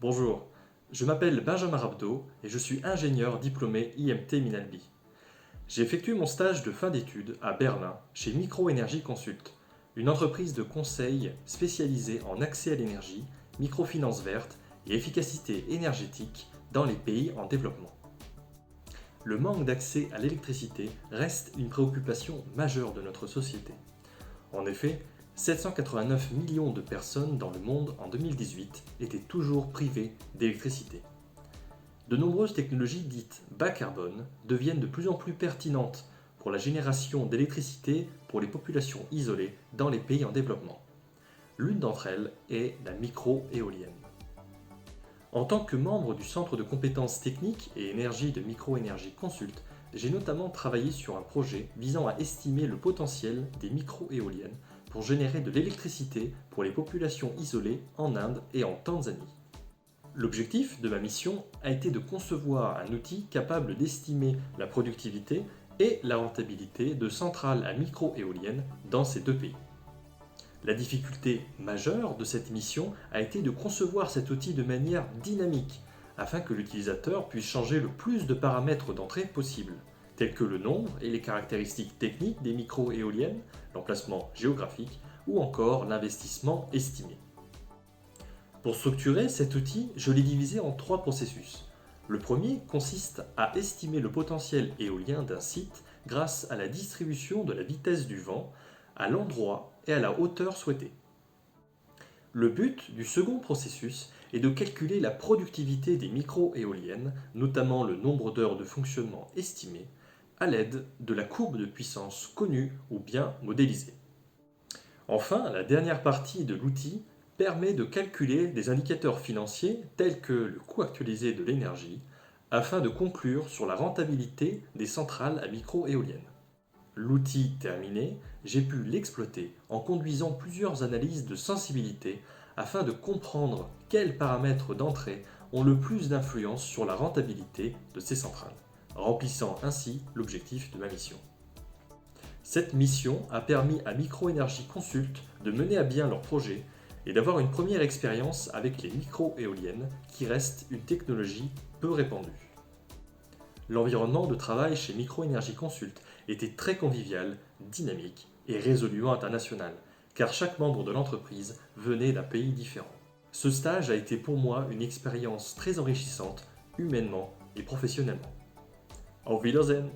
Bonjour, je m'appelle Benjamin Rabdo et je suis ingénieur diplômé IMT Minalbi. J'ai effectué mon stage de fin d'études à Berlin chez Microénergie Consult, une entreprise de conseil spécialisée en accès à l'énergie, microfinance verte et efficacité énergétique dans les pays en développement. Le manque d'accès à l'électricité reste une préoccupation majeure de notre société. En effet, 789 millions de personnes dans le monde en 2018 étaient toujours privées d'électricité. De nombreuses technologies dites bas carbone deviennent de plus en plus pertinentes pour la génération d'électricité pour les populations isolées dans les pays en développement. L'une d'entre elles est la micro-éolienne. En tant que membre du Centre de compétences techniques et énergie de Microénergie Consult, j'ai notamment travaillé sur un projet visant à estimer le potentiel des micro-éoliennes pour générer de l'électricité pour les populations isolées en Inde et en Tanzanie. L'objectif de ma mission a été de concevoir un outil capable d'estimer la productivité et la rentabilité de centrales à micro-éoliennes dans ces deux pays. La difficulté majeure de cette mission a été de concevoir cet outil de manière dynamique, afin que l'utilisateur puisse changer le plus de paramètres d'entrée possible, tels que le nombre et les caractéristiques techniques des micro-éoliennes, l'emplacement géographique ou encore l'investissement estimé. Pour structurer cet outil, je l'ai divisé en trois processus. Le premier consiste à estimer le potentiel éolien d'un site grâce à la distribution de la vitesse du vent à l'endroit et à la hauteur souhaitée. Le but du second processus est de calculer la productivité des micro-éoliennes, notamment le nombre d'heures de fonctionnement estimé, à l'aide de la courbe de puissance connue ou bien modélisée. Enfin, la dernière partie de l'outil permet de calculer des indicateurs financiers tels que le coût actualisé de l'énergie, afin de conclure sur la rentabilité des centrales à micro-éoliennes. L'outil terminé, j'ai pu l'exploiter en conduisant plusieurs analyses de sensibilité afin de comprendre quels paramètres d'entrée ont le plus d'influence sur la rentabilité de ces centrales, remplissant ainsi l'objectif de ma mission. Cette mission a permis à Microénergie Consult de mener à bien leur projet et d'avoir une première expérience avec les micro-éoliennes qui reste une technologie peu répandue. L'environnement de travail chez Microénergie Consult était très convivial, dynamique et résolument international, car chaque membre de l'entreprise venait d'un pays différent. Ce stage a été pour moi une expérience très enrichissante, humainement et professionnellement. Auf Wiedersehen!